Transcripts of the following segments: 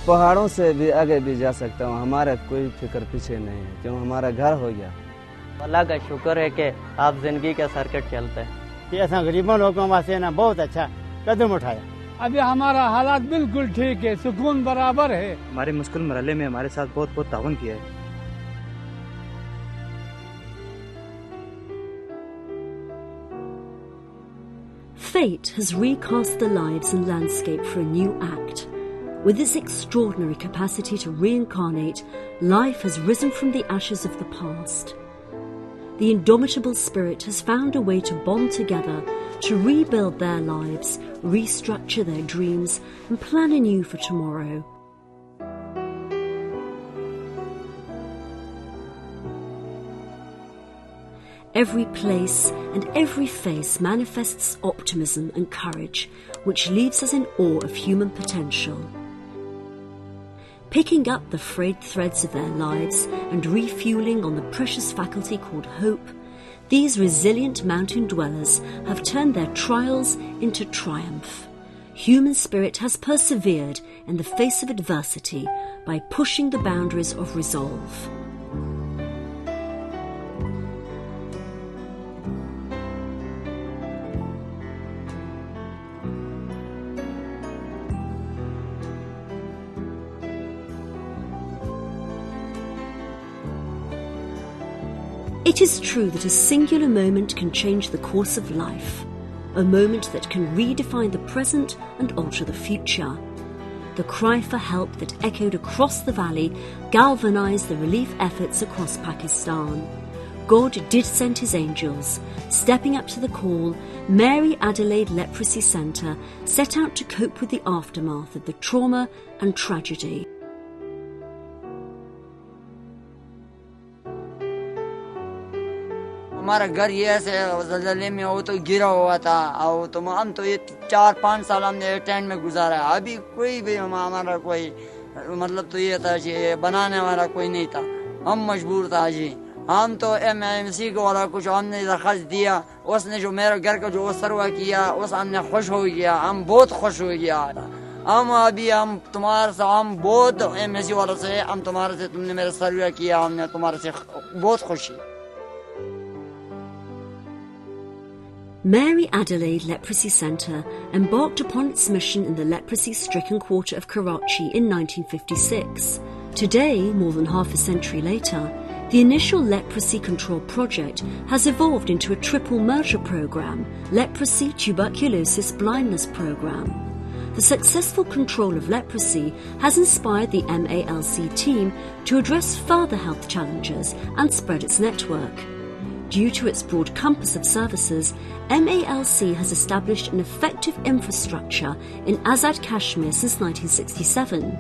पहाड़ों से भी आगे भी जा सकता हूँ, हमारा कोई फिक्र पीछे नहीं है, क्यों हमारा घर हो गया। अल्लाह का शुक्र है कि आप जिंदगी का सर्किट चलता है। ये ऐसा गरीबों लोगों वास्ते ना बहुत अच्छा कदम उठाया। अभी हमारा हालात बिल्कुल ठीक है, सुकून बराबर है। हमारे मुश्किल मरहले में हमारे साथ बहुत बहुत ताउन किया है। Fate has recast the lives and landscape for a new act. With its extraordinary capacity to reincarnate, life has risen from the ashes of the past. The indomitable spirit has found a way to bond together, to rebuild their lives, restructure their dreams, and plan anew for tomorrow. Every place and every face manifests optimism and courage, which leaves us in awe of human potential. Picking up the frayed threads of their lives and refueling on the precious faculty called hope, these resilient mountain dwellers have turned their trials into triumph. Human spirit has persevered in the face of adversity by pushing the boundaries of resolve. It is true that a singular moment can change the course of life, a moment that can redefine the present and alter the future. The cry for help that echoed across the valley galvanized the relief efforts across Pakistan. God did send his angels. Stepping up to the call, Mary Adelaide Leprosy Centre set out to cope with the aftermath of the trauma and tragedy. हमारा घर ये ऐसे ज़लज़ले में वो तो गिरा हुआ था, और तो हम तो ये 4-5 साल हमने टेंट में गुजारा है। अभी कोई भी हमारा कोई मतलब तो ये था कि बनाने वाला कोई नहीं था, हम मजबूर था जी। हम तो MMC को वाला कुछ हमने दरख्वास्त दिया, उसने जो मेरे घर का जो सर्वा किया उस हमने खुश हो गया, हम बहुत खुश हो गया। हम अभी हम तुम्हारे से हम बहुत MMC वालों से हम तुम्हारे से तुमने मेरा सर्वे किया, हमने तुम्हारे से बहुत खुशी। Mary Adelaide Leprosy Centre embarked upon its mission in the leprosy-stricken quarter of Karachi in 1956. Today, more than half a century later, the initial leprosy control project has evolved into a triple merger programme, Leprosy Tuberculosis Blindness Programme. The successful control of leprosy has inspired the MALC team to address further health challenges and spread its network. Due to its broad compass of services, MALC has established an effective infrastructure in Azad Kashmir since 1967.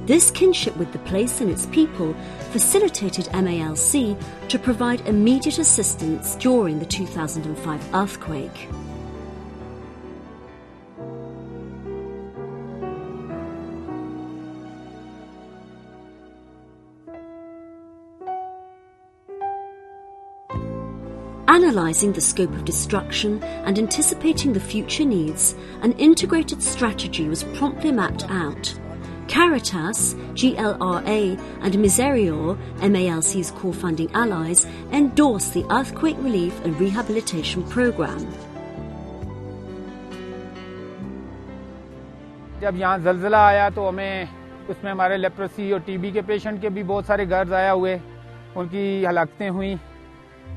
This kinship with the place and its people facilitated MALC to provide immediate assistance during the 2005 earthquake. Analysing the scope of destruction and anticipating the future needs, an integrated strategy was promptly mapped out. Caritas, GLRA and Miserior, MALC's core funding allies, endorsed the earthquake relief and rehabilitation programme. जब यहाँ ज़लज़ला आया तो हमें उसमें हमारे leprosy और TB के patient के भी बहुत सारे घर ज़ाया हुए, उनकी हलाकतें हुई।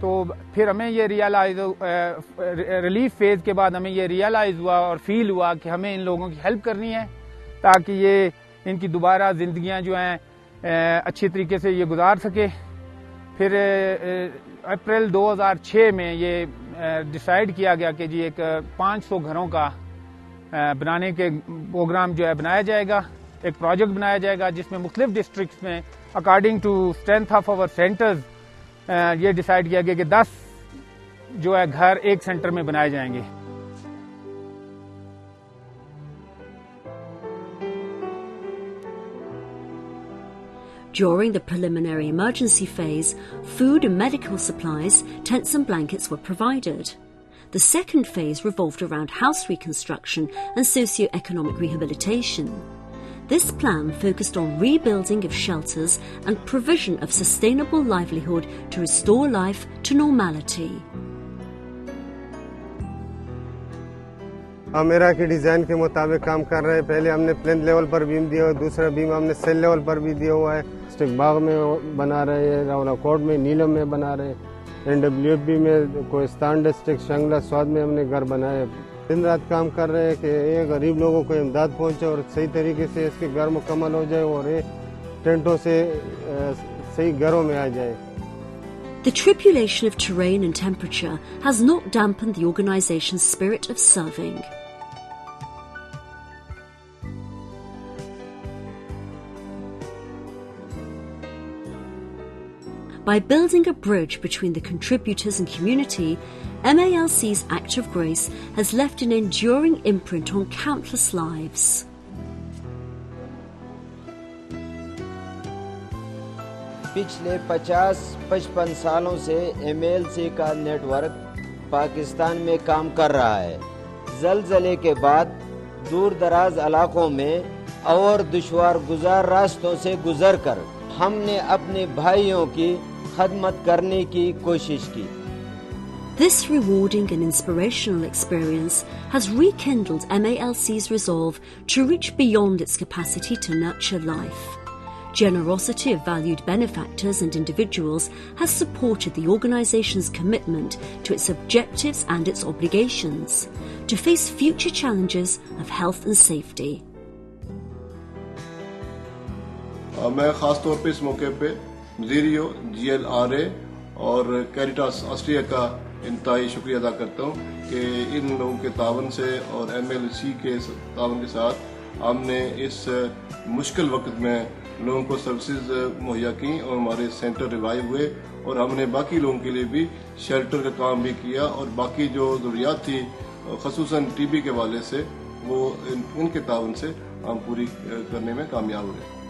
तो फिर हमें ये रिलीफ फेज़ के बाद हमें ये रियलाइज़ हुआ और फील हुआ कि हमें इन लोगों की हेल्प करनी है ताकि ये इनकी दोबारा ज़िंदगियां जो हैं अच्छी तरीके से ये गुजार सके। फिर अप्रैल 2006 में ये डिसाइड किया गया कि जी एक 500 घरों का बनाने के प्रोग्राम जो है बनाया जाएगा, एक प्रोजेक्ट बनाया जाएगा जिसमें मुख्तलिफ डिस्ट्रिक्ट्स में according to strength of our centres ये डिसाइड किया गया कि 10 जो है घर एक सेंटर में बनाए जाएंगे। During the preliminary emergency phase, food and medical supplies, tents and blankets were provided. The second phase revolved around house reconstruction and socio-economic rehabilitation. this plan focused on rebuilding of shelters and provision of sustainable livelihood to restore life to normality. Amaira के design के मुताबिक काम कर रहे हैं। पहले हमने plane level पर बीम दिया हुआ, दूसरा बीम हमने सेल लेवल पर भी दिया हुआ है। स्टिक बाग में बना रहे हैं, रावलाकोट में, नीलम में बना रहे हैं, NWFB में, कोहिस्तान डिस्ट्रिक्ट, शंगला स्वाद में हमने घर बनाए। दिन रात काम कर रहे हैं कि ये गरीब लोगों को इमदाद पहुंचे और सही तरीके से इसके घर मुकम्मल हो जाए और ये टेंटों से सही घरों में आ जाए। The tribulation of terrain and temperature has not dampened the organisation's spirit of serving. By building a bridge between the contributors and community, MALC's Act of Grace has left an enduring imprint on countless lives. पिछले 50-55 सालों से MALC का network Pakistan में काम कर रहा है। ज़लज़ले के बाद दूर दराज इलाकों में और दुश्वार गुजार रास्तों से गुजरकर हमने अपने भाइयों की खदमत करने की कोशिश की। This rewarding and inspirational experience has rekindled MALC's resolve to reach beyond its capacity to nurture life. Generosity of valued benefactors and individuals has supported the organisation's commitment to its objectives and its obligations to face future challenges of health and safety. मैं ख़ास तौर पे इस मौके पे ज़ीरियो, GLRA और Caritas Austria का इंतहाई शुक्रिया अदा करता हूँ कि इन लोगों के तावन से और MALC के तावन के साथ हमने इस मुश्किल वक्त में लोगों को सर्विसेज मुहैया की और हमारे सेंटर रिवाइव हुए और हमने बाकी लोगों के लिए भी शेल्टर का काम भी किया और बाकी जो ज़रूरियात थी ख़ुसूसन TB के हवाले से वो इनके तावन से हम पूरी करने में कामयाब हुए।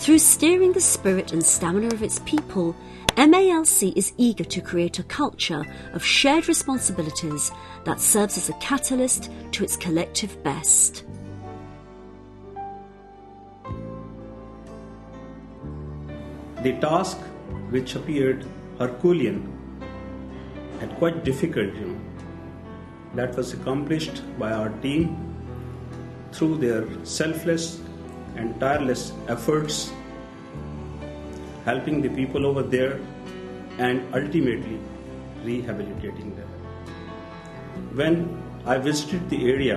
Through steering the spirit and stamina of its people, MALC is eager to create a culture of shared responsibilities that serves as a catalyst to its collective best. The task, which appeared Herculean and quite difficult, that was accomplished by our team through their selfless and tireless efforts, helping the people over there and ultimately rehabilitating them. When I visited the area,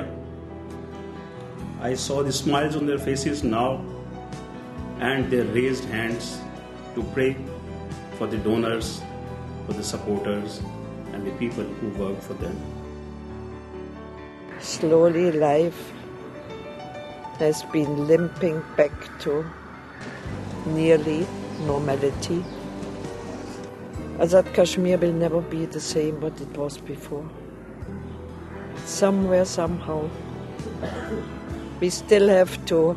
I saw the smiles on their faces now and their raised hands to pray for the donors, for the supporters and the people who work for them. Slowly life has been limping back to nearly normality. Azad Kashmir will never be the same what it was before. Somewhere, somehow, we still have to